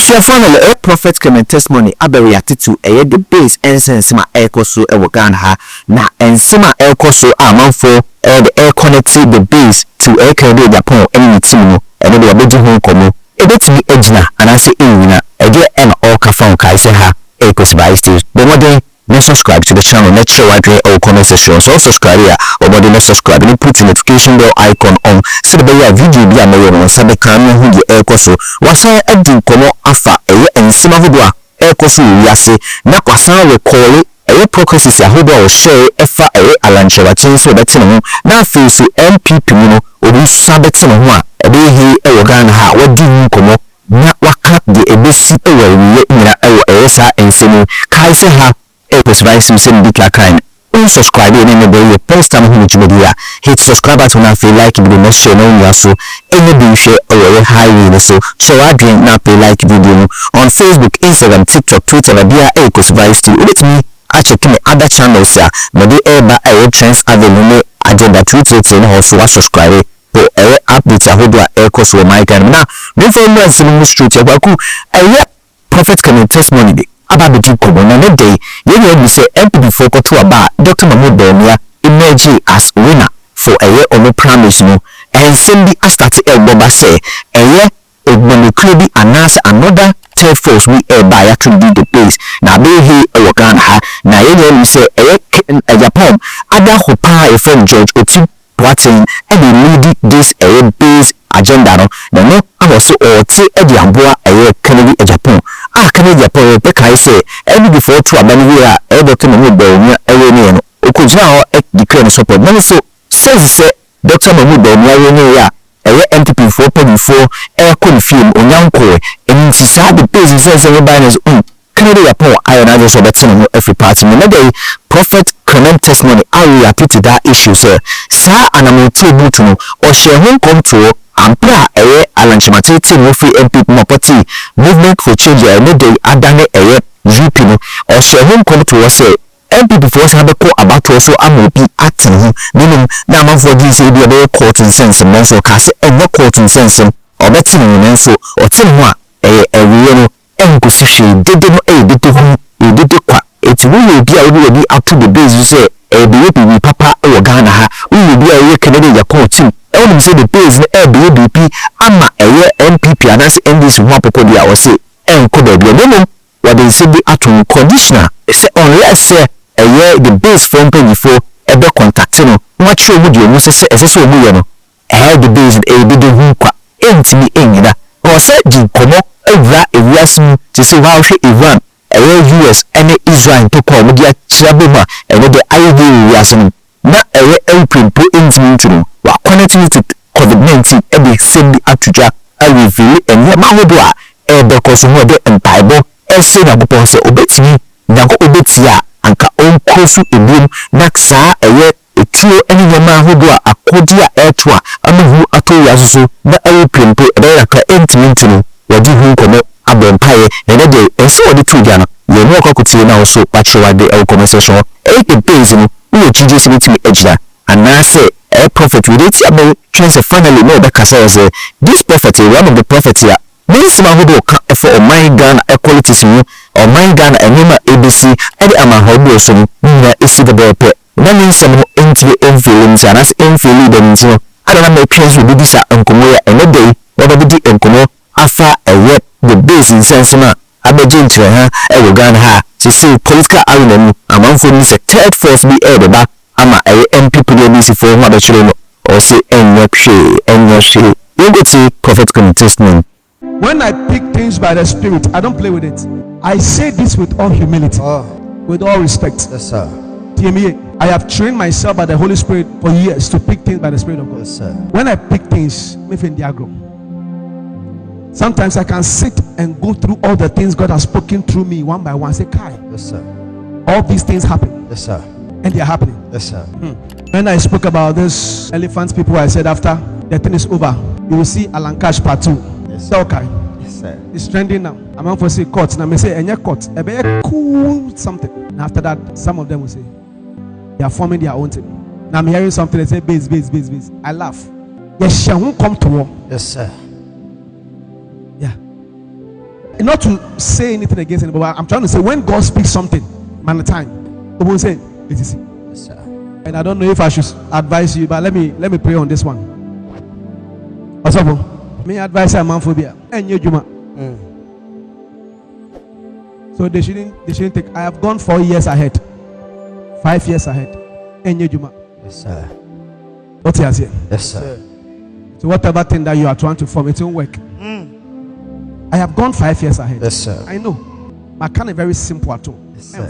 share finally a prophet Clement testimony abereated to the base and sense my echo so ewogan ha na ensima echo so amanfo the air connected the base to air Agyapong and team and the abedi home komo ebetimi ejina and I say ewina ege en all ka phone kai say ha Kwesi Vibes TV the modern no subscribe to the channel let's show why all comment section so subscribe here or body no subscribe and put the notification bell icon on so the video be amayo on sabe kan hu the echo so wasa adi komo afa ensima hodoa echo so wiase na kwasan recall processes ahodo o share efa alanchewa chinso betene ho na face NPP no obi sabetene ho a ebehi Ghana ha wadi nkomo na waka de ebesi ewawiye nyina esa ensemu kai se ha Kwesi Vibes TV dika kind unsubscribe and then the first time who media hit subscribe button and feel like the next show no so any be share or high so I drink na pay like video on Facebook, Instagram, TikTok, Twitter via Kwesi Vibes TV with me I check my other channels here but the air trends avenue agenda Twitter and also subscribe to updates ahodo echo so my time na me for no some street yaku prophet Clement testimony about the kobo na day you say NPP for to about Dr. Ama Bawumia emerge as winner for a year on promise no and Cindy start boba say a year when could be another third force we by actually the place na be he Ghana ha na you say a Japan other who pay from George Oti Watson and lead this base agenda no no also or ti ediamboa Kennedy Agyapong Kennedy Agyapong pe kai say every before to abani here Dr. Ama Bawumia ni no okujina o declare support no so say Dr. Ama Bawumia ni ya NPP 4.4 confirm onyanko enti sa the base say balance Kennedy Agyapong na so betting every party no day prophet Clement testimony I react to that issue sir sa anamonti butu or share home control ampra alanchimate team free NPP mopoti movement for change no day adane UP no or share home control say NPP force have ko about also amopi acting minimum na man for this will be court in sense and so case no court in sense or betting in so or tin ho we no enkusishi dede no dede ho dede kwa it will be up to the base you say the papa Ghana ha we will be a Kennedy Agyapong team and say the base na BDP ama NPP and NDC ho apoko dia o say enkodo bi no what they say the atom conditioner say unless the base from 24 ebe contact no what show mu di say say omu ye no the base did hu kwa entimi engida o say di komo ewra ewiasim ti say wa hwe Iran US and Israel to come dia chiaboma and the aide wiasim na April po entimi wa connecting to COVID-19 ebe sebi atuja reveal and ya mahodo a because mo de empaibo say na go say obetimi na go obetia anka onkofu ebiem na saa etuo ene nyama ahodo akodia etwa amehu atoya so na April po ebe yakra entimi wadi hu komo abompaye ene de enso wadi tuja no ye mo kwakutie na so patrwa de conversation base no we Jesus meeting ejida and na say prophet we did about trans finally no be kasa say this prophet one of the prophets here means ma hodo ka for my Ghana equalities no or my Ghana enema ABC and ama hodo so na isi the bepe na means no into influence and as influence them so I don't know trans we be sa enkomo ya ene day what be di enkomo afa the base in sense na abeje ntre ha Ghana ha say political arena amanfo ni say third force be ba ama NPP and NDC for what the children or say NYC you go to prophet Clement testimony. When I pick things by the Spirit, I don't play with it. I say this with all humility, with all respect. Yes, sir. I have trained myself by the Holy Spirit for years to pick things by the Spirit of God. Yes, sir. When I pick things, sometimes I can sit and go through all the things God has spoken through me one by one. Say, Kai. Yes, sir. All these things happen. Yes, sir. And they are happening. Yes, sir. When I spoke about this elephant people, I said after the thing is over, you will see Alan Cash part 2. Yes, sir. Okay. Yes, sir. It's trending now. I'm going to say court. And I may say, and your court, a very cool something. And after that, some of them will say, they are forming their own team. Now I'm hearing something that say base. I laugh. Yes, shall come to war. Yes, sir. Yeah. not to say anything against anybody, but I'm trying to say when God speaks something, man, the time, people say it is. Yes, sir. And I don't know if I should advise you, but let me pray on this one. What's up? Me advise a man phobia. So they shouldn't take. I have gone 4 years ahead, 5 years ahead. Yes, sir. What he has here? Yes, sir. So whatever thing that you are trying to form, it won't work. I have gone 5 years ahead. Yes, sir. I know. My kind of very simple at all. Yes, sir.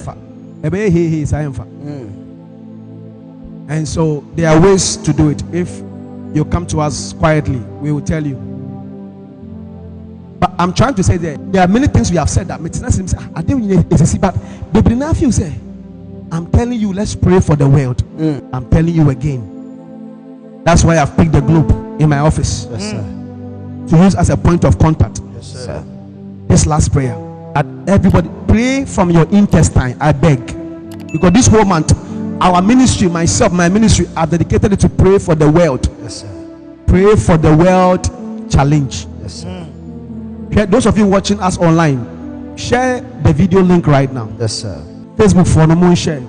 And so there are ways to do it. If you come to us quietly, we will tell you. But I'm trying to say that there are many things we have said that I think but you say, I'm telling you, let's pray for the world. I'm telling you again. That's why I've picked the globe in my office. Yes, sir. To use as a point of contact. Yes, sir. This last prayer. Everybody pray from your intestine, I beg. Because this whole month, our ministry, myself, my ministry, I've dedicated it to pray for the world. Yes, sir. Pray for the world challenge. Yes, sir. Those of you watching us online, share the video link right now. Yes, sir. Facebook for no moon share,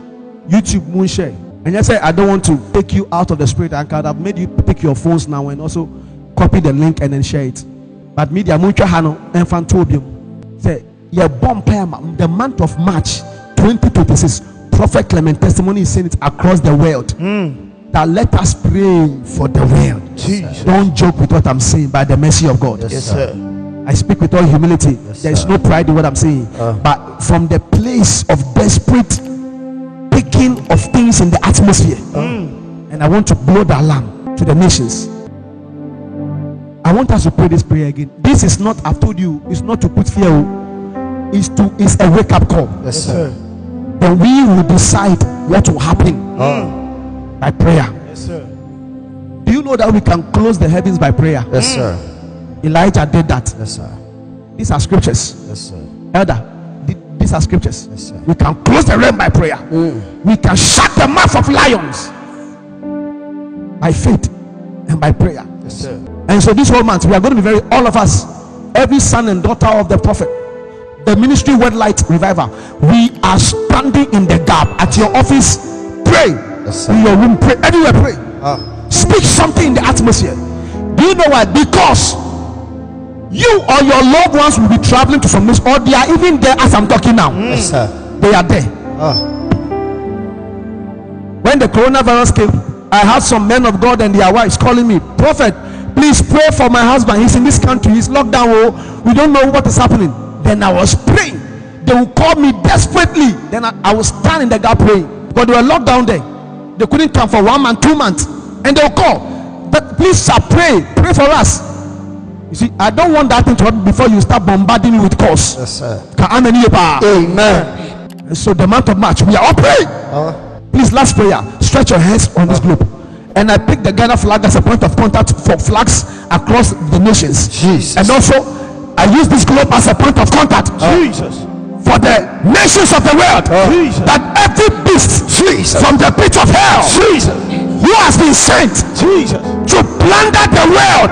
YouTube moon share. And you say, I don't want to take you out of the spirit and I've made you pick your phones now and also copy the link and then share it. But media muncha hano and fantobium say, yeah, bomb the month of March 2026. Prophet Clement testimony is saying it across the world. That let us pray for the world. Jesus. Don't joke with what I'm saying by the mercy of God. Yes, sir. I speak with all humility. Yes, there is sir. no pride in what I'm saying. But from the place of desperate picking of things in the atmosphere, and I want to blow the alarm to the nations. I want us to pray this prayer again. This is not, I've told you, it's not to put fear. It's a wake-up call. Yes, sir. Then we will decide what will happen by prayer. Yes, sir. Do you know that we can close the heavens by prayer? Yes, sir. Elijah did that. Yes, sir. These are scriptures. Yes, sir. Elder, these are scriptures. Yes, sir. We can close the realm by prayer. We can shut the mouth of lions by faith and by prayer. Yes, sir. And so this whole month we are going to be all of us, every son and daughter of the prophet, the ministry Word Light Revival, we are standing in the gap. At your office, pray. Yes, sir. In your room, pray. Everywhere, pray. Speak something in the atmosphere. Do you know why? Because you or your loved ones will be traveling to some place, or they are even there as I'm talking now. Yes, sir. They are there. When the coronavirus came, I had some men of God and their wives calling me, Prophet, please pray for my husband. He's in this country. He's locked down. Oh, we don't know what is happening. Then I was praying. They will call me desperately. Then I will stand in the gap praying. But they were locked down there. They couldn't come for 1 month, 2 months. And they'll call. But please, sir, pray for us. You see, I don't want that thing to happen before you start bombarding me with calls. Yes, sir. Amen. And so the month of March, we are all praying. Please, last prayer. Stretch your hands on this globe. And I pick the Ghana flag as a point of contact for flags across the nations. Jesus. And also, I use this globe as a point of contact. Jesus. For the nations of the world. Jesus. That every beast from the pit of hell, who has been sent to plunder the world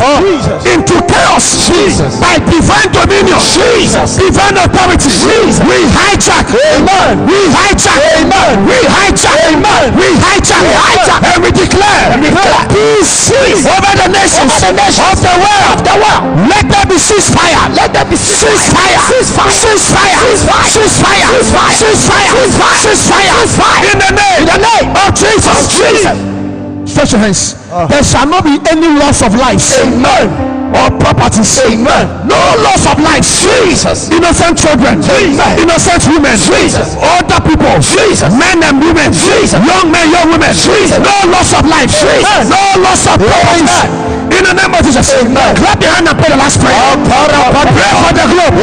into chaos by divine dominion, divine authority, we hijack, we hijack, we hijack, we hijack, and we declare peace over the nations of the world. Let there be ceasefire, let there be ceasefire, ceasefire, ceasefire, ceasefire, ceasefire, in the name of Jesus. Stretch your hands. There shall not be any loss of lives. Amen. Or properties. Amen. No loss of lives. Jesus. Innocent children. Jesus. Innocent women. Jesus. Older people. Jesus. Men and women. Jesus. Young men, young women. Jesus. No loss of life. Jesus. No loss of properties. In the name of Jesus. Amen. Clap your hand and pray the last prayer. Pray for the globe.